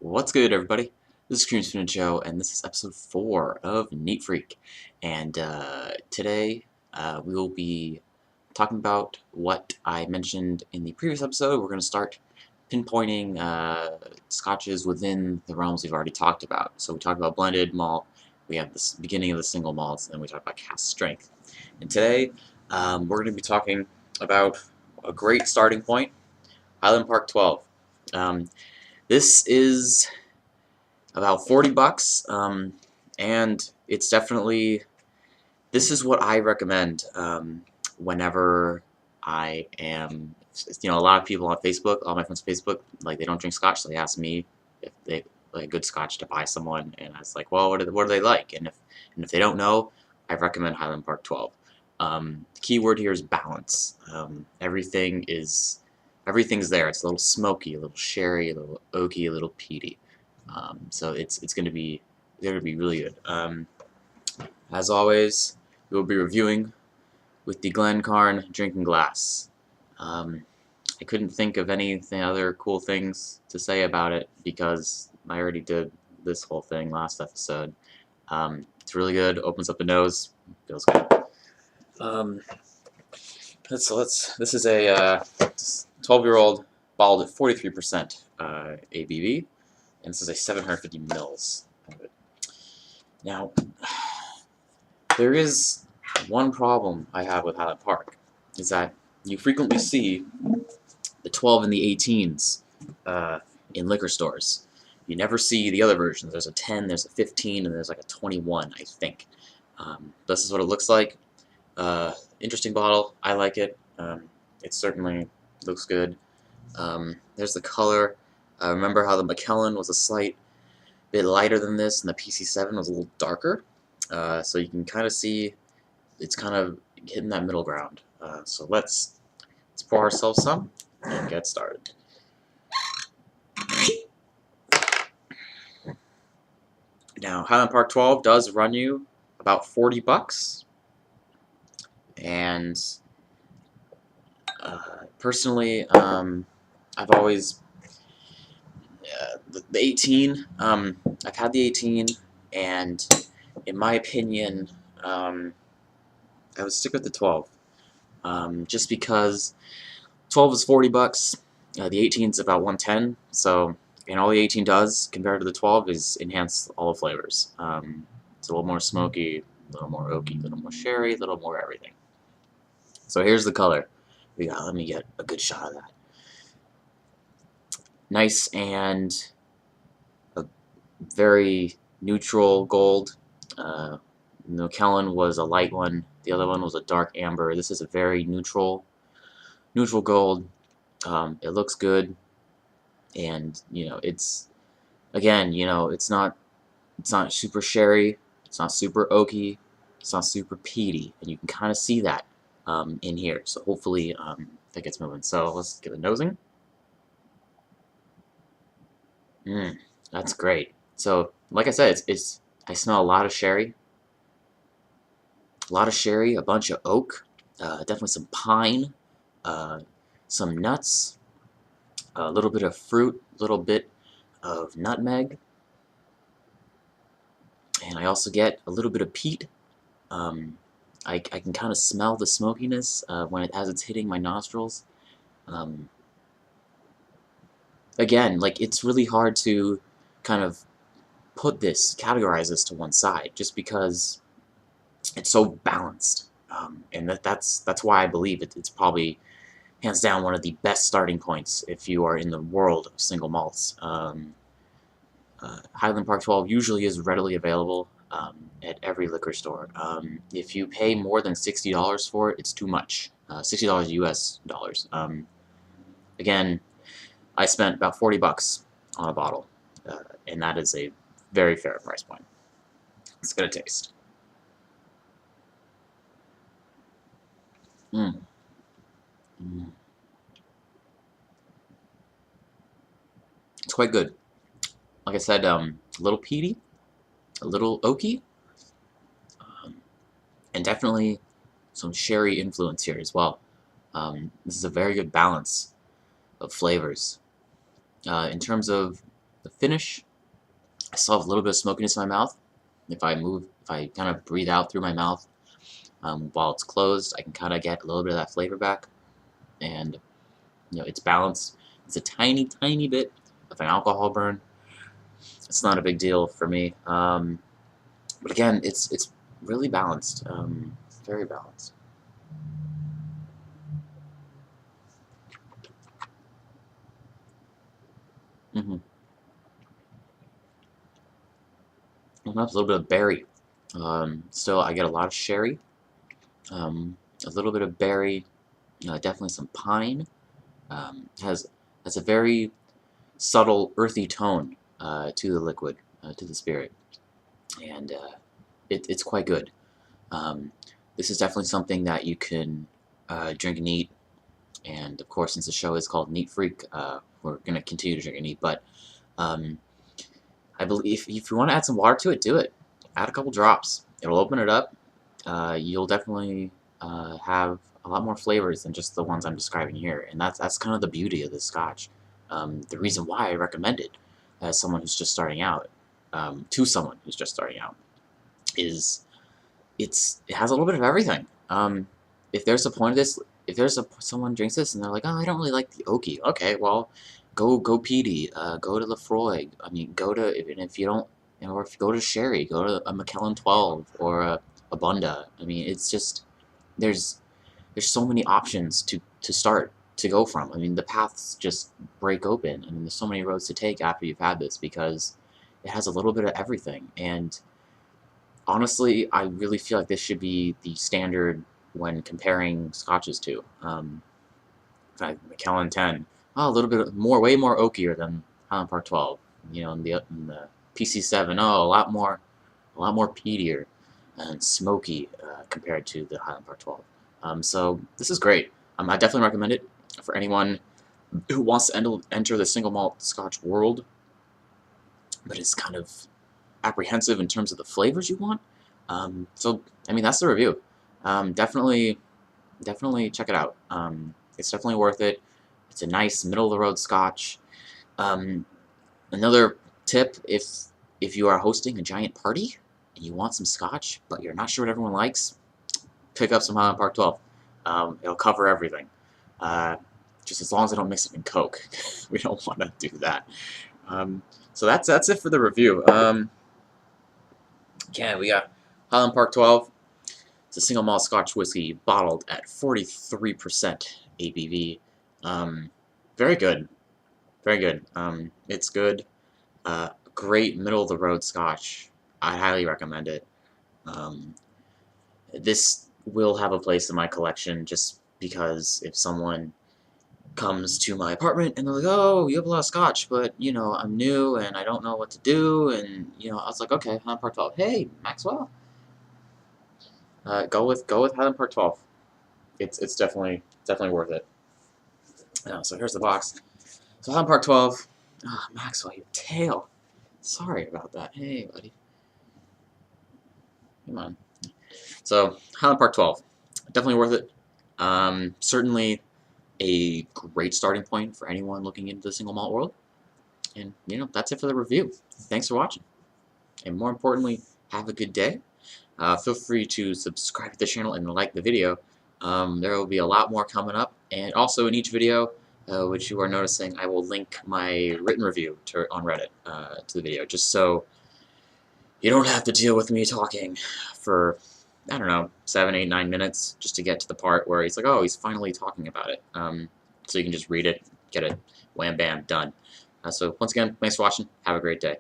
What's good, everybody? This is Cream Joe, and this is episode 4 of Neat Freak. And today we will be talking about what I mentioned in the previous episode. We're going to start pinpointing scotches within the realms we've already talked about. So we talked about blended malt, we have the beginning of the single malts, and then we talked about cask strength. And today we're going to be talking about a great starting point, Highland Park 12. This is about 40 bucks, and it's definitely, this is what I recommend whenever I am, a lot of people on Facebook, all my friends on Facebook, like, they don't drink scotch, so they ask me if they like good scotch to buy someone, and I was like, well, what do they like? And if they don't know, I recommend Highland Park 12. The key word here is balance. Everything's there. It's a little smoky, a little sherry, a little oaky, a little peaty. So it's gonna be really good. As always, we will be reviewing with the Glencairn drinking glass. I couldn't think of anything other cool things to say about it because I already did this whole thing last episode. It's really good. Opens up the nose. Feels good. This is a 12-year-old bottled at 43% ABV, and this is a 750 mils of it. Now, there is one problem I have with Highland Park, is that you frequently see the 12 and the 18s in liquor stores. You never see the other versions. There's a 10, there's a 15, and there's like a 21, I think. This is what it looks like. Interesting bottle. I like it. It certainly looks good. There's the color. Remember how the McKellen was a slight bit lighter than this, and the PC7 was a little darker. So you can kind of see it's kind of hitting that middle ground. So let's pour ourselves some and get started. Now, Highland Park 12 does run you about 40 bucks, and personally, I've always the 18. I've had the 18, and in my opinion, I would stick with the 12. Just because 12 is 40 bucks, the 18 is about 110. So, and all the 18 does compared to the 12 is enhance all the flavors. It's a little more smoky, a little more oaky, a little more sherry, a little more everything. So here's the color. Let me get a good shot of that. Nice and a very neutral gold. McKellen was a light one. The other one was a dark amber. This is a very neutral gold. It looks good, and it's again, it's not super sherry. It's not super oaky. It's not super peaty, and you can kind of see that in here. So hopefully that gets moving. So let's give it a nosing. That's great. So like I said, I smell a lot of sherry. A bunch of oak, definitely some pine, some nuts, a little bit of fruit, a little bit of nutmeg, and I also get a little bit of peat. I can kind of smell the smokiness as it's hitting my nostrils. Again, like, it's really hard to kind of categorize this to one side, just because it's so balanced, and that's why I believe it's probably hands down one of the best starting points if you are in the world of single malts. Highland Park 12 usually is readily available at every liquor store. If you pay more than $60 for it, it's too much. $60 US dollars. Again, I spent about 40 bucks on a bottle, and that is a very fair price point. Let's get a taste. It's quite good. Like I said, a little peaty, a little oaky, and definitely some sherry influence here as well. This is a very good balance of flavors. In terms of the finish, I still have a little bit of smokiness in my mouth. If I kind of breathe out through my mouth while it's closed, I can kind of get a little bit of that flavor back. And it's balanced. It's a tiny, tiny bit of an alcohol burn. It's not a big deal for me. But again, it's really balanced. Very balanced. Mm-hmm. And that's a little bit of berry. Still, I get a lot of sherry. A little bit of berry. Definitely some pine. Has a very subtle earthy tone to the liquid, to the spirit, and it's quite good. This is definitely something that you can drink neat, and of course, since the show is called Neat Freak, we're going to continue to drink it neat, but um, I believe if you want to add some water to it, do it. Add a couple drops. It'll open it up. You'll definitely have a lot more flavors than just the ones I'm describing here, and that's kind of the beauty of this scotch. The reason why I recommend it as someone who's just starting out, to someone who's just starting out, is it has a little bit of everything. If there's a point of this, if someone drinks this and they're like, oh, I don't really like the oaky. Okay, well, go peaty, go to Lefroy. I mean, if you don't, or if you go to Sherry, go to a Macallan 12 or a Bunda. I mean, it's just there's so many options to start to go from. I mean, the paths just break open. I mean, there's so many roads to take after you've had this because it has a little bit of everything. And honestly, I really feel like this should be the standard when comparing scotches to. Macallan 10, a little bit more, way more oakier than Highland Park 12. In the PC7, a lot more peatier and smoky compared to the Highland Park 12. So this is great. I definitely recommend it for anyone who wants to enter the single malt Scotch world, but is kind of apprehensive in terms of the flavors you want. So I mean, that's the review. Definitely check it out. It's definitely worth it. It's a nice middle of the road Scotch. Another tip: if you are hosting a giant party and you want some Scotch, but you're not sure what everyone likes, pick up some Highland Park 12. It'll cover everything. Just as long as I don't mix it in Coke. We don't want to do that. So that's it for the review. Yeah, we got Highland Park 12. It's a single malt Scotch whiskey bottled at 43% ABV. Very good. Very good. It's good. Great middle of the road Scotch. I highly recommend it. This will have a place in my collection just because if someone comes to my apartment and they're like, oh, you have a lot of Scotch, but I'm new and I don't know what to do, and I was like, okay, Highland Park 12. Hey, Maxwell, go with Highland Park 12. It's definitely worth it. So here's the box. So Highland Park 12. Ah, Maxwell, your tail. Sorry about that. Hey, buddy. Come on. So Highland Park 12, definitely worth it. Certainly a great starting point for anyone looking into the single malt world. And that's it for the review. Thanks for watching. And more importantly, have a good day. Feel free to subscribe to the channel and like the video. There will be a lot more coming up. And also in each video, which you are noticing, I will link my written review on Reddit to the video, just so you don't have to deal with me talking for, I don't know, 7, 8, 9 minutes just to get to the part where he's like, oh, he's finally talking about it. So you can just read it, get it, wham, bam, done. So once again, thanks for watching. Have a great day.